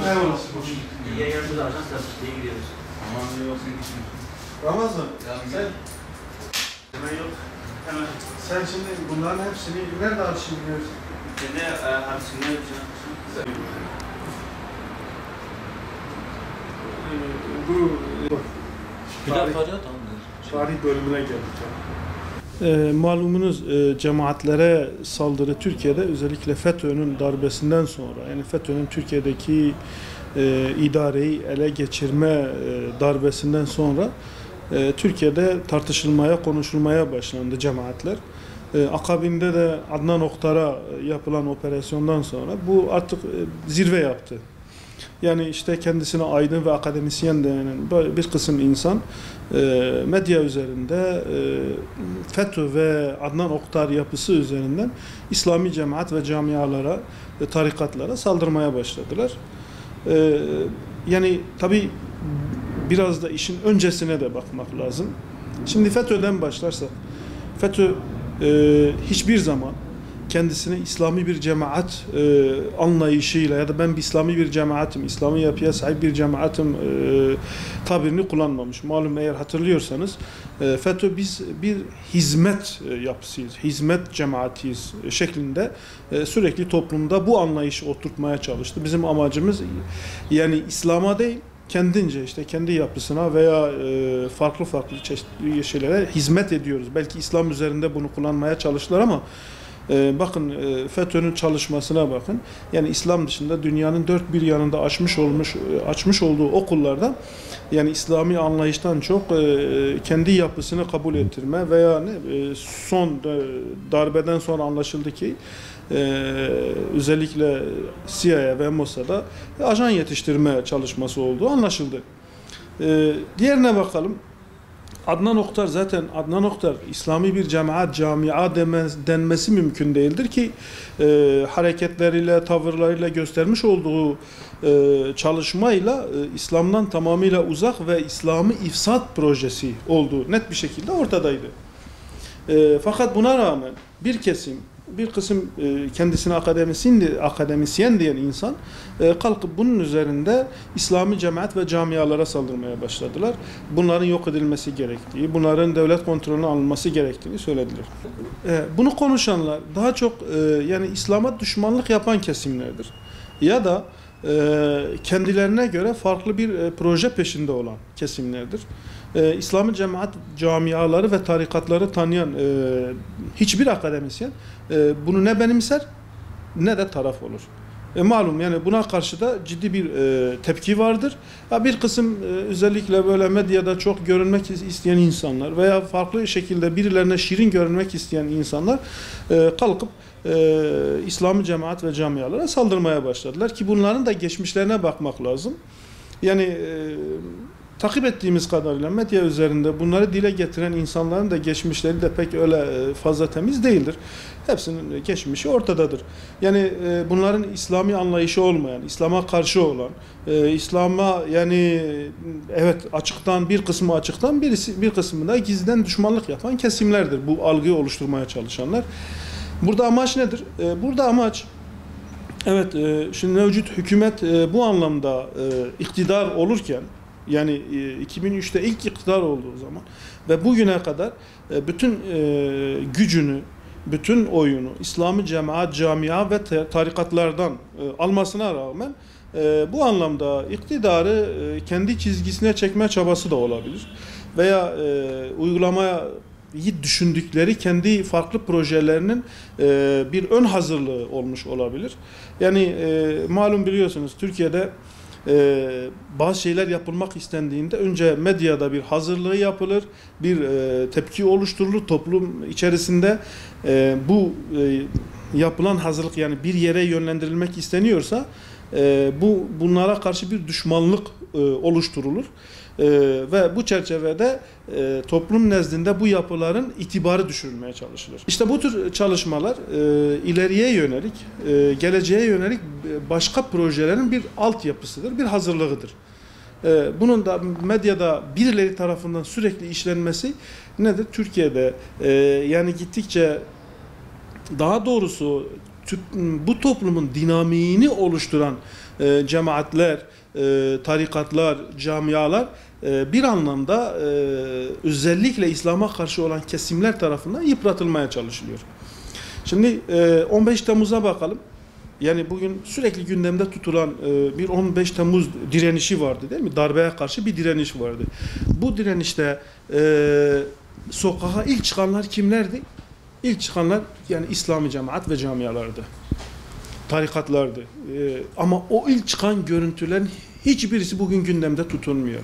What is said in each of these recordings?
Eyvallah. İyi yayınlar ajans diye gidiyoruz. Aman iyi olsun. Ramazan, sen Hemen yok. Hemen. sen şimdi bunların hepsini nerede arşivliyorsun? Kendi harcını yapacağım. Bu Tarih bölümüne geldik. Malumunuz cemaatlere saldırı Türkiye'de özellikle FETÖ'nün darbesinden sonra, yani FETÖ'nün Türkiye'deki idareyi ele geçirme darbesinden sonra Türkiye'de tartışılmaya, konuşulmaya başlandı cemaatler. Akabinde de Adnan Oktar'a yapılan operasyondan sonra bu artık zirve yaptı. Yani işte kendisine aydın ve akademisyen denen bir kısım insan medya üzerinde FETÖ ve Adnan Oktar yapısı üzerinden İslami cemaat ve camialara, tarikatlara saldırmaya başladılar. Yani tabii biraz da işin öncesine de bakmak lazım. Şimdi FETÖ'den başlarsak, FETÖ hiçbir zaman kendisine İslami bir cemaat anlayışıyla ya da ben bir İslami bir cemaatim, İslami yapıya sahip bir cemaatim tabirini kullanmamış. Malum eğer hatırlıyorsanız FETÖ biz bir hizmet yapısıyız, hizmet cemaatiyiz şeklinde sürekli toplumda bu anlayışı oturtmaya çalıştı. Bizim amacımız yani İslam'a değil, kendince işte kendi yapısına veya farklı çeşitli şeylere hizmet ediyoruz. Belki İslam üzerinde bunu kullanmaya çalıştılar ama bakın FETÖ'nün çalışmasına bakın. Yani İslam dışında dünyanın dört bir yanında açmış olduğu okullarda yani İslami anlayıştan çok kendi yapısını kabul ettirme veya son darbeden sonra anlaşıldı ki özellikle CIA ve Mossad'a ajan yetiştirme çalışması olduğu anlaşıldı. Diğerine bakalım. Adnan Oktar zaten Adnan Oktar İslami bir cemaat, camia denmesi mümkün değildir ki hareketleriyle, tavırlarıyla göstermiş olduğu çalışmayla İslam'dan tamamıyla uzak ve İslam'ı ifsat projesi olduğu net bir şekilde ortadaydı. Fakat buna rağmen bir kısım kendisine akademisyen diyen insan kalkıp bunun üzerinde İslami cemaat ve camialara saldırmaya başladılar. Bunların yok edilmesi gerektiği, bunların devlet kontrolüne alınması gerektiğini söylediler. Bunu konuşanlar daha çok yani İslam'a düşmanlık yapan kesimlerdir. Ya da kendilerine göre farklı bir proje peşinde olan kesimlerdir. İslami cemaat camiaları ve tarikatları tanıyan hiçbir akademisyen bunu ne benimser ne de taraf olur. Malum yani buna karşı da ciddi bir tepki vardır. Bir kısım özellikle böyle medyada çok görünmek isteyen insanlar veya farklı şekilde birilerine şirin görünmek isteyen insanlar kalkıp İslami cemaat ve camialara saldırmaya başladılar ki bunların da geçmişlerine bakmak lazım. Yani takip ettiğimiz kadarıyla medya üzerinde bunları dile getiren insanların da geçmişleri de pek öyle fazla temiz değildir. Hepsinin geçmişi ortadadır. Yani bunların İslami anlayışı olmayan, İslam'a karşı olan, İslam'a yani evet açıktan bir kısmı açıktan bir kısmı da gizliden düşmanlık yapan kesimlerdir. Bu algıyı oluşturmaya çalışanlar. Burada amaç nedir? Burada amaç evet şimdi mevcut hükümet bu anlamda iktidar olurken yani 2003'te ilk iktidar olduğu zaman ve bugüne kadar bütün gücünü, bütün oyunu İslami cemaat, camia ve tarikatlardan almasına rağmen bu anlamda iktidarı kendi çizgisine çekme çabası da olabilir. Veya uygulamaya düşündükleri kendi farklı projelerinin bir ön hazırlığı olmuş olabilir. Yani malum biliyorsunuz Türkiye'de bazı şeyler yapılmak istendiğinde önce medyada bir hazırlığı yapılır, bir tepki oluşturulur toplum içerisinde. Bu yapılan hazırlık yani bir yere yönlendirilmek isteniyorsa bunlara karşı bir düşmanlık oluşturulur. Ve bu çerçevede toplum nezdinde bu yapıların itibarı düşürülmeye çalışılır. İşte bu tür çalışmalar ileriye yönelik, geleceğe yönelik başka projelerin bir altyapısıdır, bir hazırlığıdır. Bunun da medyada birileri tarafından sürekli işlenmesi nedir? Türkiye'de yani gittikçe daha doğrusu bu toplumun dinamiğini oluşturan cemaatler, tarikatlar, camialar bir anlamda özellikle İslam'a karşı olan kesimler tarafından yıpratılmaya çalışılıyor. Şimdi 15 Temmuz'a bakalım. Yani bugün sürekli gündemde tutulan bir 15 Temmuz direnişi vardı değil mi? Darbeye karşı bir direniş vardı. Bu direnişte sokağa ilk çıkanlar kimlerdi? İlk çıkanlar yani İslami cemaat ve camialardı. Tarikatlardı. Ama o ilk çıkan görüntülerin hiçbirisi bugün gündemde tutulmuyor.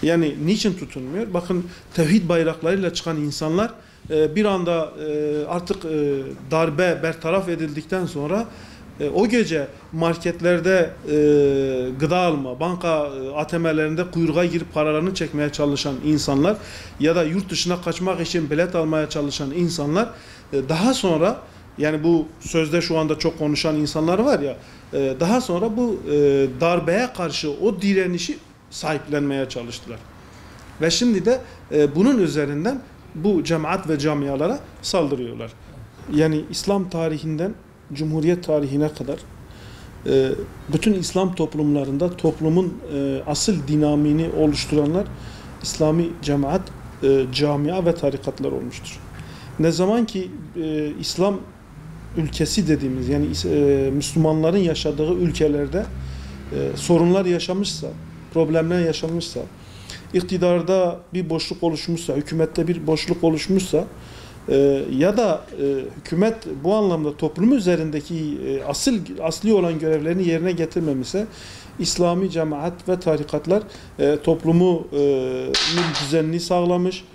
Yani niçin tutulmuyor? Bakın tevhid bayraklarıyla çıkan insanlar bir anda artık darbe bertaraf edildikten sonra o gece marketlerde gıda alma, banka ATM'lerinde kuyruğa girip paralarını çekmeye çalışan insanlar ya da yurt dışına kaçmak için bilet almaya çalışan insanlar daha sonra yani bu sözde şu anda çok konuşan insanlar var ya daha sonra bu darbeye karşı o direnişi sahiplenmeye çalıştılar. Ve şimdi de bunun üzerinden bu cemaat ve camialara saldırıyorlar. Yani İslam tarihinden Cumhuriyet tarihine kadar bütün İslam toplumlarında toplumun asıl dinamiğini oluşturanlar İslami cemaat, camia ve tarikatlar olmuştur. Ne zaman ki İslam ülkesi dediğimiz yani Müslümanların yaşadığı ülkelerde sorunlar yaşamışsa, problemler yaşanmışsa, iktidarda bir boşluk oluşmuşsa, hükümette bir boşluk oluşmuşsa ya da hükümet bu anlamda toplum üzerindeki asli olan görevlerini yerine getirmemişse İslami cemaat ve tarikatlar toplumu düzenini sağlamış,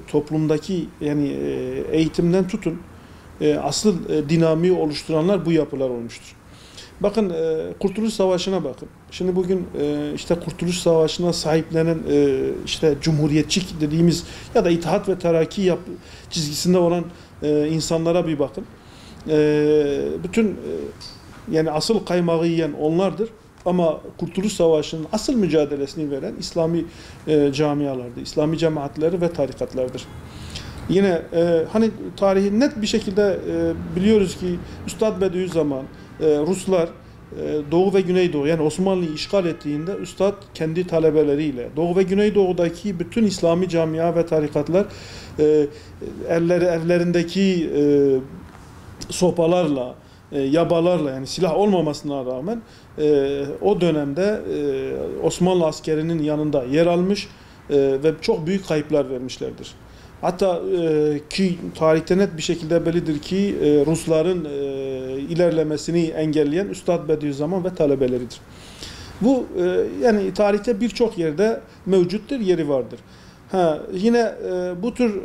toplumdaki yani eğitimden tutun asıl dinamiği oluşturanlar bu yapılar olmuştur. Bakın Kurtuluş Savaşı'na bakın. Şimdi bugün işte Kurtuluş Savaşı'na sahiplenen işte cumhuriyetçi dediğimiz ya da İttihat ve Terakki çizgisinde olan insanlara bir bakın. Bütün yani asıl kaymağı yiyen onlardır. Ama Kurtuluş Savaşı'nın asıl mücadelesini veren İslami camialardır, İslami cemaatleri ve tarikatlardır. Yine hani tarihi net bir şekilde biliyoruz ki Üstad Bediüzzaman Ruslar Doğu ve Güneydoğu yani Osmanlı'yı işgal ettiğinde Üstad kendi talebeleriyle Doğu ve Güneydoğu'daki bütün İslami camia ve tarikatlar ellerindeki sopalarla, yabalarla yani silah olmamasına rağmen o dönemde Osmanlı askerinin yanında yer almış ve çok büyük kayıplar vermişlerdir. Hatta ki tarihte net bir şekilde bellidir ki Rusların ilerlemesini engelleyen Üstad Bediüzzaman ve talebeleridir. Bu yani tarihte birçok yerde mevcuttur, yeri vardır. Yine bu tür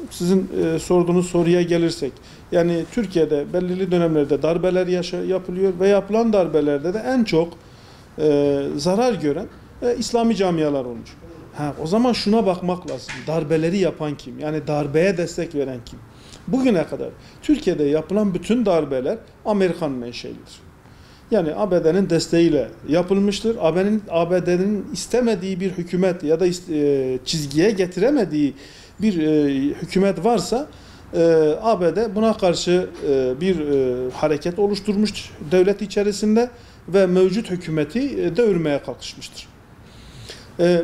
sizin sorduğunuz soruya gelirsek, yani Türkiye'de belirli dönemlerde darbeler yapılıyor ve yapılan darbelerde de en çok zarar gören İslami camialar olmuş. O zaman şuna bakmak lazım. Darbeleri yapan kim? Yani darbeye destek veren kim? Bugüne kadar Türkiye'de yapılan bütün darbeler Amerikan menşelidir. Yani ABD'nin desteğiyle yapılmıştır. ABD'nin istemediği bir hükümet ya da çizgiye getiremediği bir hükümet varsa ABD buna karşı bir hareket oluşturmuş devlet içerisinde ve mevcut hükümeti devirmeye kalkışmıştır.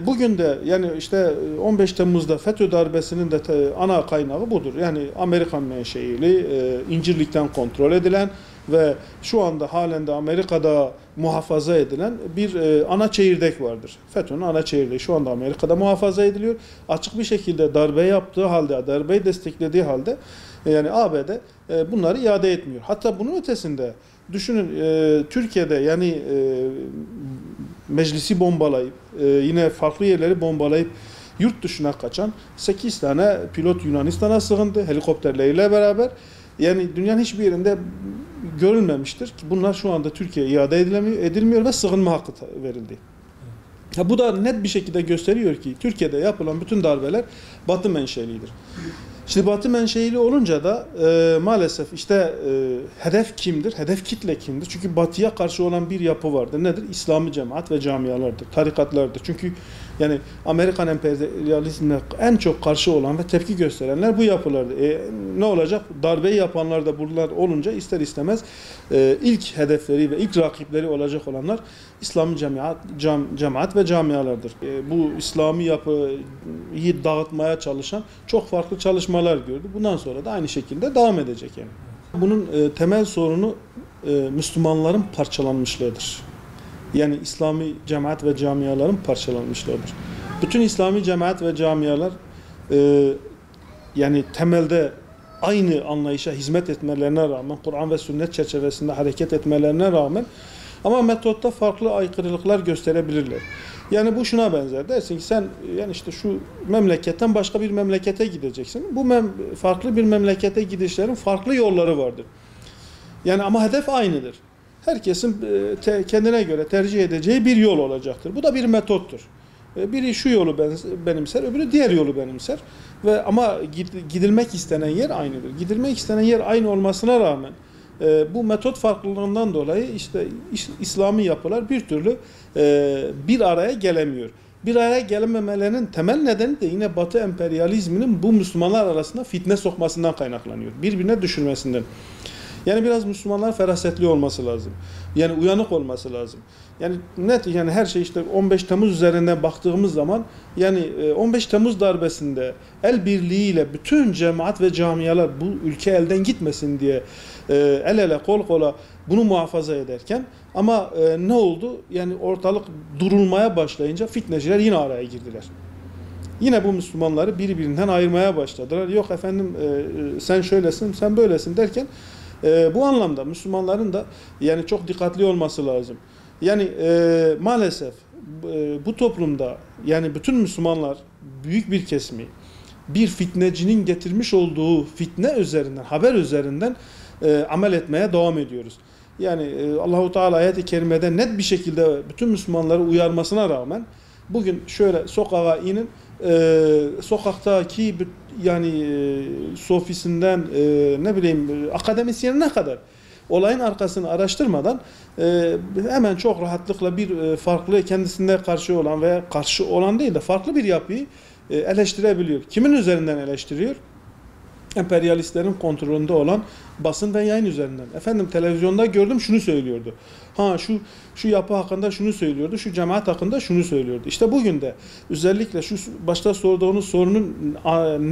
Bugün de yani işte 15 Temmuz'da FETÖ darbesinin de ana kaynağı budur. Yani Amerikan menşeili, İncirlik'ten kontrol edilen ve şu anda halen de Amerika'da muhafaza edilen bir ana çekirdek vardır. FETÖ'nün ana çekirdeği şu anda Amerika'da muhafaza ediliyor. Açık bir şekilde darbe yaptığı halde, darbeyi desteklediği halde yani ABD bunları iade etmiyor. Hatta bunun ötesinde düşünün Türkiye'de yani meclisi bombalayıp yine farklı yerleri bombalayıp yurt dışına kaçan 8 tane pilot Yunanistan'a sığındı helikopterleriyle beraber. Yani dünyanın hiçbir yerinde görülmemiştir ki bunlar şu anda Türkiye'ye iade edilmiyor ve sığınma hakkı verildi. Bu da net bir şekilde gösteriyor ki Türkiye'de yapılan bütün darbeler Batı menşelidir. Şimdi Batı menşeili olunca da maalesef işte hedef kimdir? Hedef kitle kimdir? Çünkü Batı'ya karşı olan bir yapı vardır. Nedir? İslami cemaat ve camialardır, tarikatlardır. Çünkü Yani Amerikan emperyalizmine en çok karşı olan ve tepki gösterenler bu yapılardı. Ne olacak? Darbeyi yapanlar da bunlar olunca ister istemez ilk hedefleri ve ilk rakipleri olacak olanlar İslami cemaat ve camialardır. Bu İslami yapıyı dağıtmaya çalışan çok farklı çalışmalar gördü. Bundan sonra da aynı şekilde devam edecek yani. Bunun temel sorunu Müslümanların parçalanmışlığıdır. Yani İslami cemaat ve camiaların parçalanmışlığıdır. Bütün İslami cemaat ve camialar yani temelde aynı anlayışa hizmet etmelerine rağmen, Kur'an ve sünnet çerçevesinde hareket etmelerine rağmen ama metotta farklı aykırılıklar gösterebilirler. Yani bu şuna benzer. Dersin ki sen yani işte şu memleketten başka bir memlekete gideceksin. Bu farklı bir memlekete gidişlerin farklı yolları vardır. Yani ama hedef aynıdır. Herkesin kendine göre tercih edeceği bir yol olacaktır. Bu da bir metottur. Biri şu yolu benimser, öbürü diğer yolu benimser. Ama gidilmek istenen yer aynıdır. Gidilmek istenen yer aynı olmasına rağmen bu metot farklılığından dolayı işte İslami yapılar bir türlü bir araya gelemiyor. Bir araya gelememelerinin temel nedeni de yine Batı emperyalizminin bu Müslümanlar arasında fitne sokmasından kaynaklanıyor. Birbirine düşürmesinden. Yani biraz Müslümanlar ferasetli olması lazım. Yani uyanık olması lazım. Yani net yani her şey işte 15 Temmuz üzerinden baktığımız zaman yani 15 Temmuz darbesinde el birliğiyle bütün cemaat ve camialar bu ülke elden gitmesin diye el ele kol kola bunu muhafaza ederken ama ne oldu? Yani ortalık durulmaya başlayınca fitneciler yine araya girdiler. Yine bu Müslümanları birbirinden ayırmaya başladılar. Yok efendim sen şöylesin, sen böylesin derken bu anlamda Müslümanların da yani çok dikkatli olması lazım. Yani maalesef bu toplumda yani bütün Müslümanlar büyük bir kesimi bir fitnecinin getirmiş olduğu fitne üzerinden, haber üzerinden amel etmeye devam ediyoruz. Yani Allahu Teala ayet-i kerimede net bir şekilde bütün Müslümanları uyarmasına rağmen bugün şöyle sokağa inin, sokaktaki yani sofisinden ne bileyim akademisyenine kadar olayın arkasını araştırmadan hemen çok rahatlıkla bir farklı kendisine karşı olan veya karşı olan değil de farklı bir yapıyı eleştirebiliyor. Kimin üzerinden eleştiriyor? Emperyalistlerin kontrolünde olan basın ve yayın üzerinden. Efendim televizyonda gördüm şunu söylüyordu. Ha şu yapı hakkında şunu söylüyordu. Şu cemaat hakkında şunu söylüyordu. İşte bugün de özellikle şu başta sorduğunuz sorunun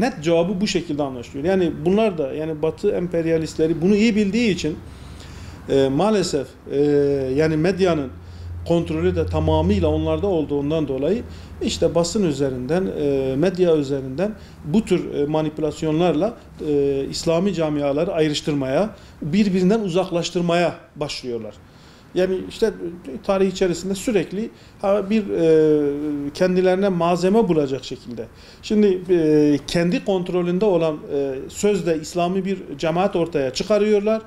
net cevabı bu şekilde anlaşılıyor. Yani bunlar da yani Batı emperyalistleri bunu iyi bildiği için maalesef yani medyanın kontrolü de tamamıyla onlarda olduğundan dolayı işte basın üzerinden, medya üzerinden bu tür manipülasyonlarla İslami camiaları ayrıştırmaya, birbirinden uzaklaştırmaya başlıyorlar. Yani işte tarih içerisinde sürekli bir kendilerine malzeme bulacak şekilde. Şimdi kendi kontrolünde olan sözde İslami bir cemaat ortaya çıkarıyorlar.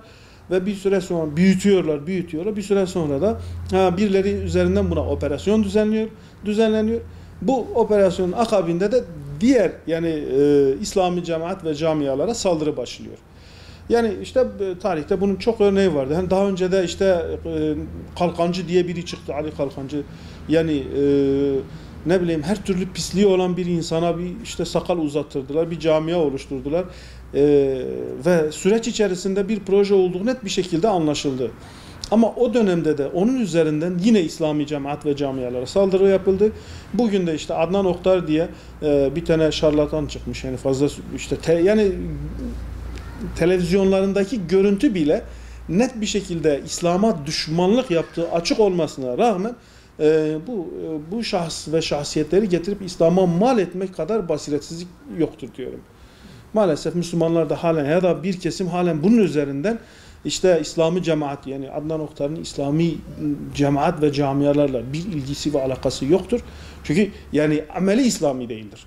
Ve bir süre sonra büyütüyorlar. Bir süre sonra da birileri üzerinden buna operasyon düzenleniyor. Bu operasyonun akabinde de diğer yani İslami cemaat ve camialara saldırı başlıyor. Yani işte tarihte bunun çok örneği vardı. Yani daha önce de işte Kalkancı diye biri çıktı, Ali Kalkancı. Yani ne bileyim her türlü pisliği olan bir insana bir işte sakal uzattırdılar, bir camia oluşturdular. Ve süreç içerisinde bir proje olduğu net bir şekilde anlaşıldı. Ama o dönemde de onun üzerinden yine İslami cemaat ve camialara saldırı yapıldı. Bugün de işte Adnan Oktar diye bir tane şarlatan çıkmış. Yani fazla işte yani televizyonlarındaki görüntü bile net bir şekilde İslam'a düşmanlık yaptığı açık olmasına rağmen bu şahs ve şahsiyetleri getirip İslam'a mal etmek kadar basiretsizlik yoktur diyorum. Maalesef Müslümanlar da halen ya da bir kesim halen bunun üzerinden işte İslami cemaat yani Adnan Oktar'ın İslami cemaat ve camialarla bir ilgisi ve alakası yoktur. Çünkü yani ameli İslami değildir.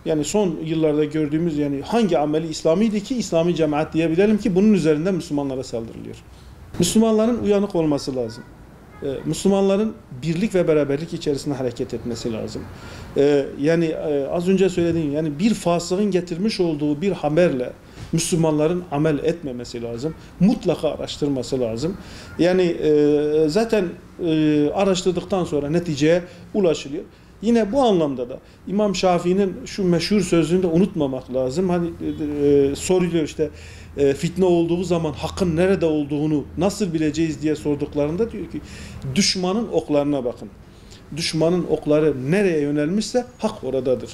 Yani son yıllarda gördüğümüz yani hangi ameli İslamiydi ki İslami cemaat diyebilelim ki bunun üzerinden Müslümanlara saldırılıyor. Müslümanların uyanık olması lazım. Müslümanların birlik ve beraberlik içerisinde hareket etmesi lazım. Yani az önce söylediğim yani bir fasığın getirmiş olduğu bir haberle Müslümanların amel etmemesi lazım. Mutlaka araştırması lazım. Yani zaten araştırdıktan sonra neticeye ulaşılıyor. Yine bu anlamda da İmam Şafii'nin şu meşhur sözünü de unutmamak lazım. Hani soruluyor işte fitne olduğu zaman hakkın nerede olduğunu nasıl bileceğiz diye sorduklarında diyor ki düşmanın oklarına bakın. Düşmanın okları nereye yönelmişse hak oradadır.